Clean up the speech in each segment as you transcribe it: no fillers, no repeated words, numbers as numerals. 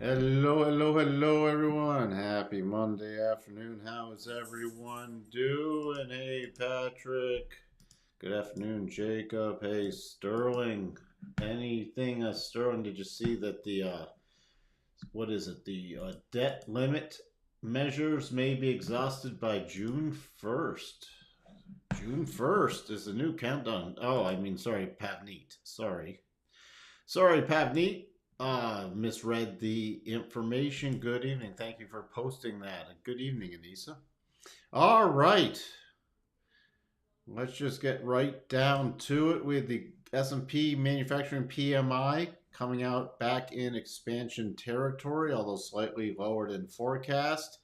Hello, hello, hello, everyone. Happy Monday afternoon. How is everyone doing? Hey, Patrick. Good afternoon, Jacob. Hey, Sterling. Anything, Sterling? Did you see that what is it? The debt limit measures may be exhausted by June 1st. June 1st is the new countdown. Oh, I mean, sorry, Pavneet. Sorry, Pavneet. Misread the information. Good evening. Thank you for posting that. Good evening, Anissa. All right. Let's just get right down to it with the S&P manufacturing PMI coming out back in expansion territory, although slightly lower than forecast.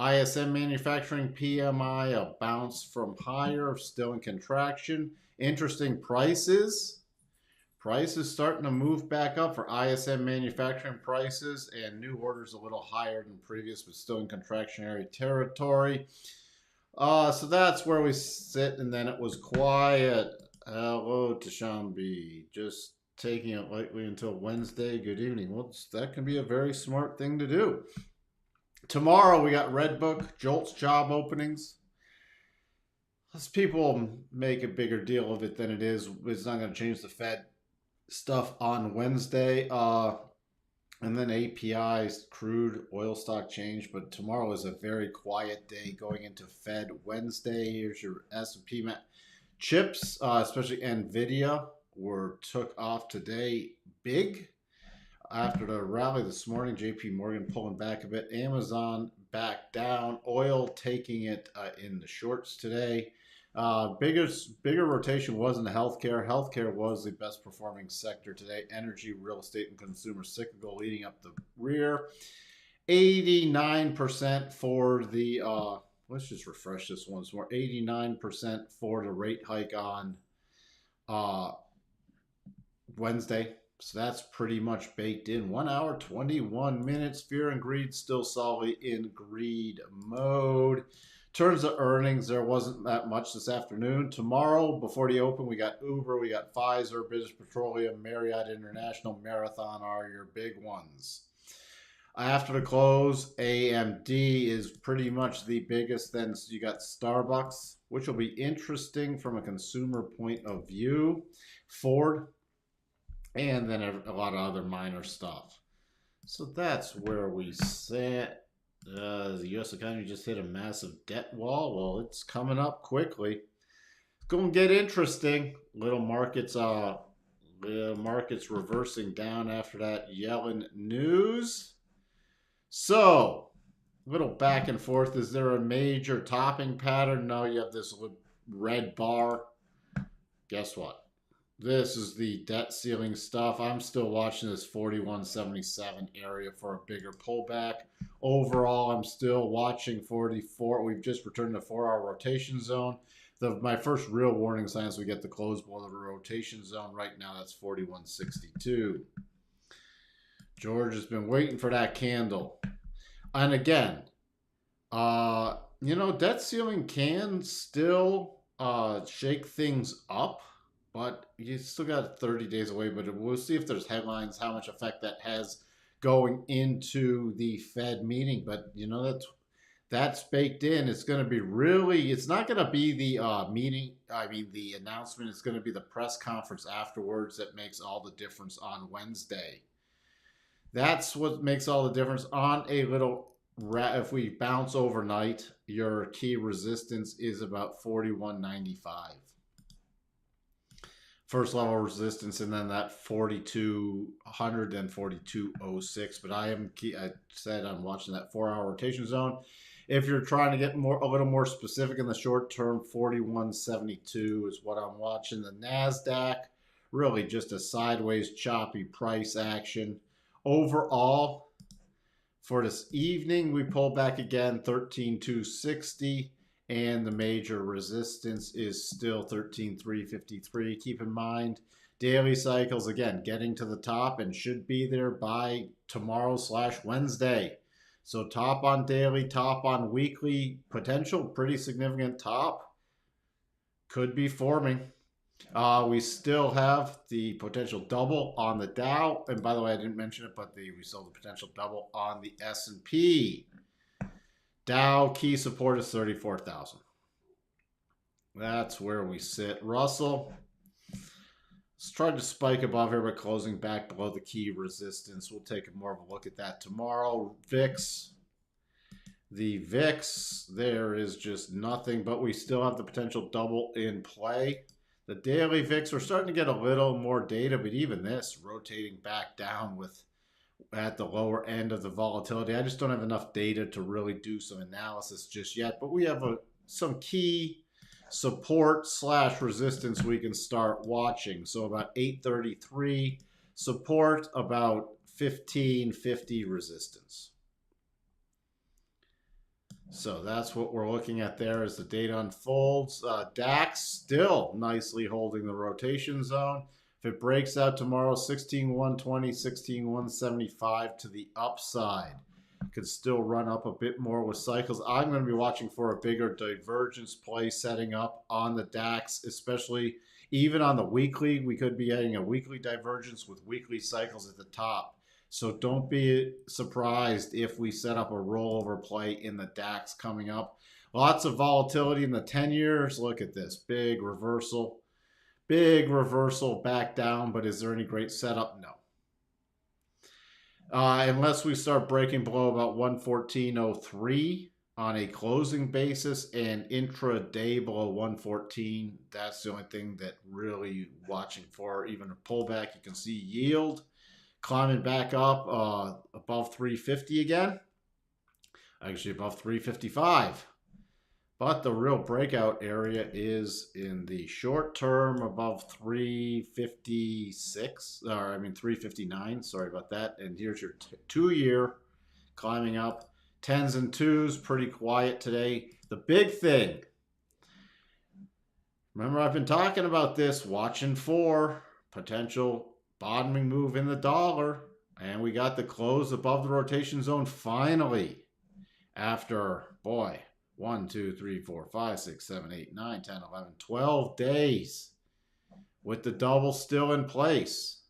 ISM manufacturing PMI, a bounce from higher, still in contraction. Interesting prices. Prices starting to move back up for ISM manufacturing prices, and new orders a little higher than previous, but still in contractionary territory. So that's where we sit, and then it was quiet. Hello, Tashambi. Just taking it lightly until Wednesday. Good evening. Well, that can be a very smart thing to do. Tomorrow we got Redbook, Jolt's job openings. Let's people make a bigger deal of it than it is. It's not going to change the Fed stuff on Wednesday. And then APIs, crude, oil stock change. But tomorrow is a very quiet day going into Fed Wednesday. Here's your S&P chips, especially NVIDIA, took off today big after the rally this morning. JP Morgan pulling back a bit. Amazon back down. Oil taking it in the shorts today. Bigger rotation was in the healthcare. Healthcare was the best performing sector today. Energy, real estate, and consumer cyclical leading up the rear. 89% for the, let's just refresh this once more. 89% for the rate hike on Wednesday. So that's pretty much baked in. 1 hour, 21 minutes. Fear and greed still solidly in greed mode. In terms of earnings, there wasn't that much this afternoon. Tomorrow, before the open, we got Uber, we got Pfizer, British Petroleum, Marriott International, Marathon are your big ones. After the close, AMD is pretty much the biggest. Then you got Starbucks, which will be interesting from a consumer point of view. Ford, and then a lot of other minor stuff. So that's where we sit. The U.S. economy just hit a massive debt wall. Well, it's coming up quickly. It's going to get interesting. Little markets reversing down after that Yellen news. So, little back and forth. Is there a major topping pattern? No, you have this red bar. Guess what? This is the debt ceiling stuff. I'm still watching this 41.77 area for a bigger pullback. Overall, I'm still watching 44. We've just returned to 4-hour rotation zone. My first real warning sign is we get the close below the rotation zone. Right now, that's 41.62. George has been waiting for that candle. And again, debt ceiling can still shake things up. But you still got 30 days away. But we'll see if there's headlines, how much effect that has going into the Fed meeting. But that's baked in. It's going to be really. It's not going to be the meeting. I mean, the announcement. It's going to be the press conference afterwards that makes all the difference on Wednesday. That's what makes all the difference on a little. If we bounce overnight, your key resistance is about 41.95. First level resistance, and then that 4200 and 4206. But I said I'm watching that 4-hour rotation zone. If you're trying to get a little more specific in the short term, 4172 is what I'm watching. The NASDAQ, really just a sideways choppy price action. Overall, for this evening, we pull back again, 13,260. And the major resistance is still 13,353. Keep in mind, daily cycles, again, getting to the top and should be there by tomorrow/Wednesday. So top on daily, top on weekly, potential pretty significant top could be forming. We still have the potential double on the Dow, and by the way, I didn't mention it, but we still have the potential double on the S&P. Dow key support is 34,000. That's where we sit. Russell, let's try to spike above here, but closing back below the key resistance. We'll take more of a look at that tomorrow. VIX. The VIX, there is just nothing, but we still have the potential double in play. The daily VIX, we're starting to get a little more data, but even this rotating back down with at the lower end of the volatility. I just don't have enough data to really do some analysis just yet, but we have some key support / resistance we can start watching. So about 833 support, about 1550 resistance. So that's what we're looking at there as the data unfolds. DAX still nicely holding the rotation zone. If it breaks out tomorrow, 16,120, 16,175 to the upside. Could still run up a bit more with cycles. I'm going to be watching for a bigger divergence play setting up on the DAX, especially even on the weekly. We could be getting a weekly divergence with weekly cycles at the top. So don't be surprised if we set up a rollover play in the DAX coming up. Lots of volatility in the 10 years. Look at this. Big reversal. Big reversal back down, but is there any great setup? No. Unless we start breaking below about 114.03 on a closing basis and intraday below 114. That's the only thing that really watching for. Even a pullback, you can see yield climbing back up above 350 again. Actually above 355. But the real breakout area is in the short term above 356, or I mean 359, sorry about that. And here's your 2-year climbing up. 10s and 2s, pretty quiet today. The big thing, remember I've been talking about this, watching for potential bottoming move in the dollar. And we got the close above the rotation zone finally after, boy, 1, 2, 3, 4, 5, 6, 7, 8, 9, 10, 11, 12 days with the double still in place.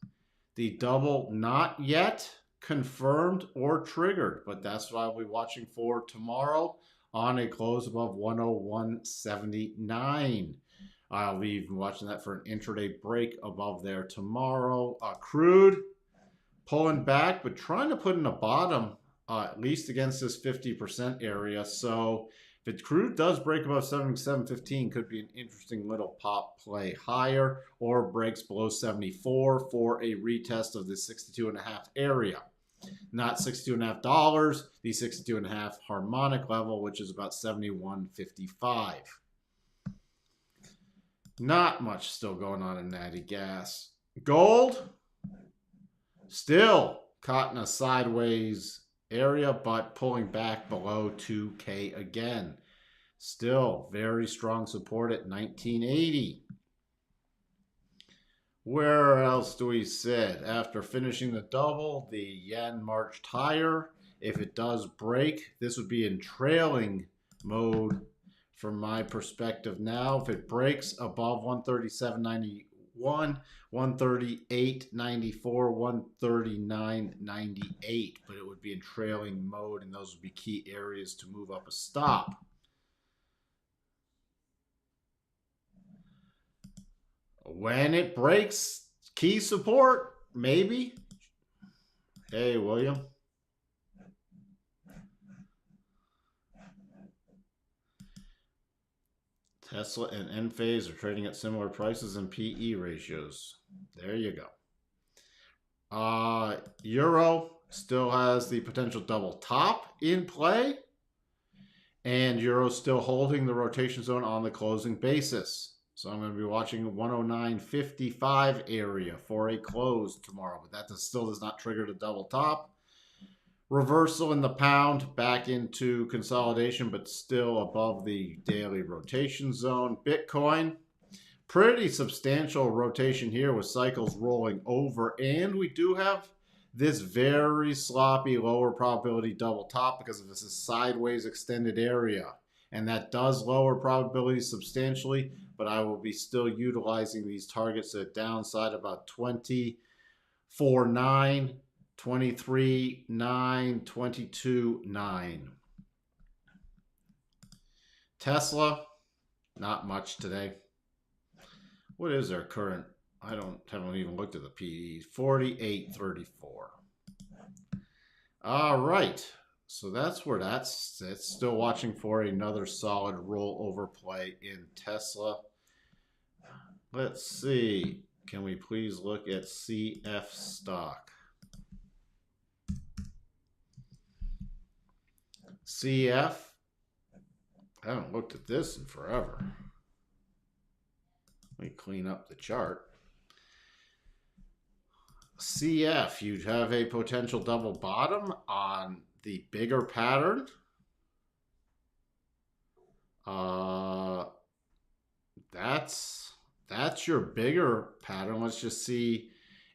The double not yet confirmed or triggered, but that's what I'll be watching for tomorrow on a close above 101.79. I'll be even watching that for an intraday break above there tomorrow. Crude pulling back, but trying to put in a bottom at least against this 50% area. So if the crude does break above 77.15, could be an interesting little pop play higher, or breaks below 74 for a retest of the 62.5 area. Not $62.5, the 62.5 harmonic level, which is about 71.55. Not much still going on in natty gas. Gold, still caught in a sideways area, but pulling back below 2K again. Still very strong support at 1980. Where else do we sit? After finishing the double, the yen marched higher. If it does break, this would be in trailing mode from my perspective now. If it breaks above 137.91, 138.94, 139.98, but it would be in trailing mode, and those would be key areas to move up a stop. When it breaks key support, maybe. Hey, William. Tesla and Enphase are trading at similar prices and PE ratios. There you go. Euro still has the potential double top in play. And Euro still holding the rotation zone on the closing basis. So I'm going to be watching 109.55 area for a close tomorrow. But that still does not trigger the double top. Reversal in the pound, back into consolidation, but still above the daily rotation zone. Bitcoin, pretty substantial rotation here with cycles rolling over. And we do have this very sloppy lower probability double top because of this sideways extended area. and that does lower probability substantially, but I will be still utilizing these targets at downside about 24.9, 23.9, 22.9. Tesla, not much today. What is their current? I haven't even looked at the PE. 48.34. All right. So that's where that's still watching for another solid rollover play in Tesla. Let's see. Can we please look at CF stock? CF. I haven't looked at this in forever. Let me clean up the chart. CF, you'd have a potential double bottom on the bigger pattern. That's your bigger pattern. Let's just see.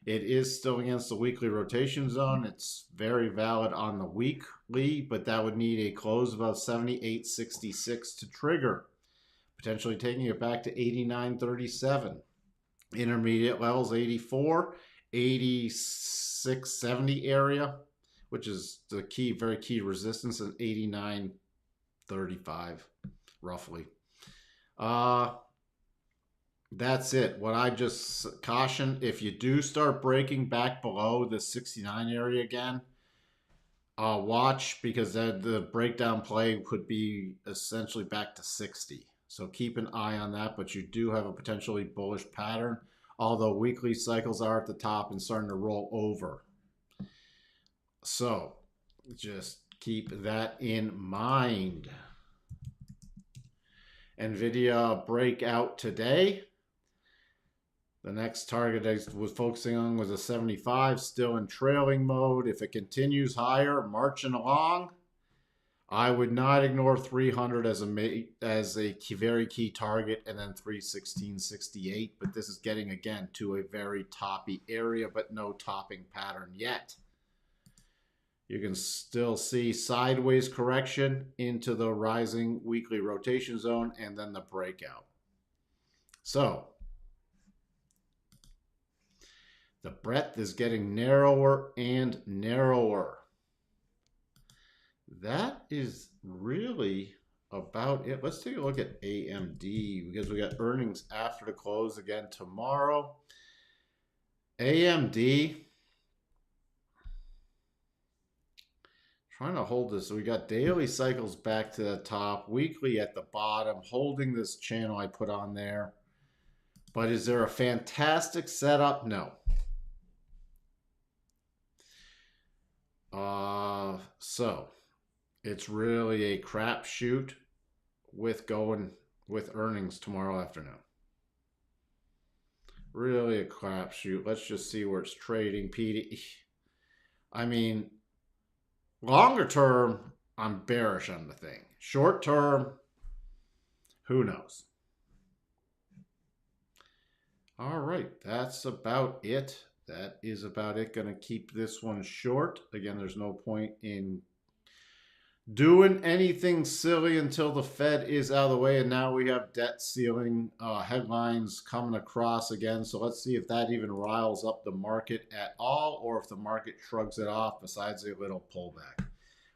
It is still against the weekly rotation zone. It's very valid on the weekly, but that would need a close of about 78.66 to trigger, potentially taking it back to 89.37. Intermediate levels 84, 86.70 area, which is the key, very key resistance, at 89.35 roughly. That's it. What I just caution, if you do start breaking back below the 69 area again, watch, because the breakdown play could be essentially back to 60. So keep an eye on that, but you do have a potentially bullish pattern, although weekly cycles are at the top and starting to roll over. So just keep that in mind. NVIDIA breakout today. The next target I was focusing on was a 75, still in trailing mode. If it continues higher, marching along, I would not ignore 300 as a very key target, and then 316.68. But this is getting, again, to a very toppy area, but no topping pattern yet. You can still see sideways correction into the rising weekly rotation zone and then the breakout. So the breadth is getting narrower and narrower. That is really about it. Let's take a look at AMD, because we got earnings after the close again tomorrow. AMD, trying to hold this. So we got daily cycles back to the top, weekly at the bottom, holding this channel I put on there. But is there a fantastic setup? No. So it's really a crapshoot with earnings tomorrow afternoon. Really a crapshoot. Let's just see where it's trading. PD. I mean, longer term, I'm bearish on the thing. Short term, who knows? All right, that's about it. That is about it. Going to keep this one short. Again, there's no point in doing anything silly until the Fed is out of the way. And now we have debt ceiling headlines coming across again. So let's see if that even riles up the market at all, or if the market shrugs it off besides a little pullback.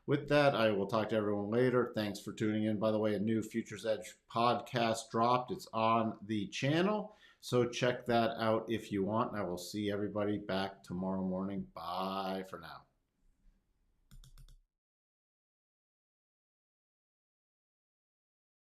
With that, I will talk to everyone later. Thanks for tuning in. By the way, a new Futures Edge podcast dropped. It's on the channel. So check that out if you want. I will see everybody back tomorrow morning. Bye for now.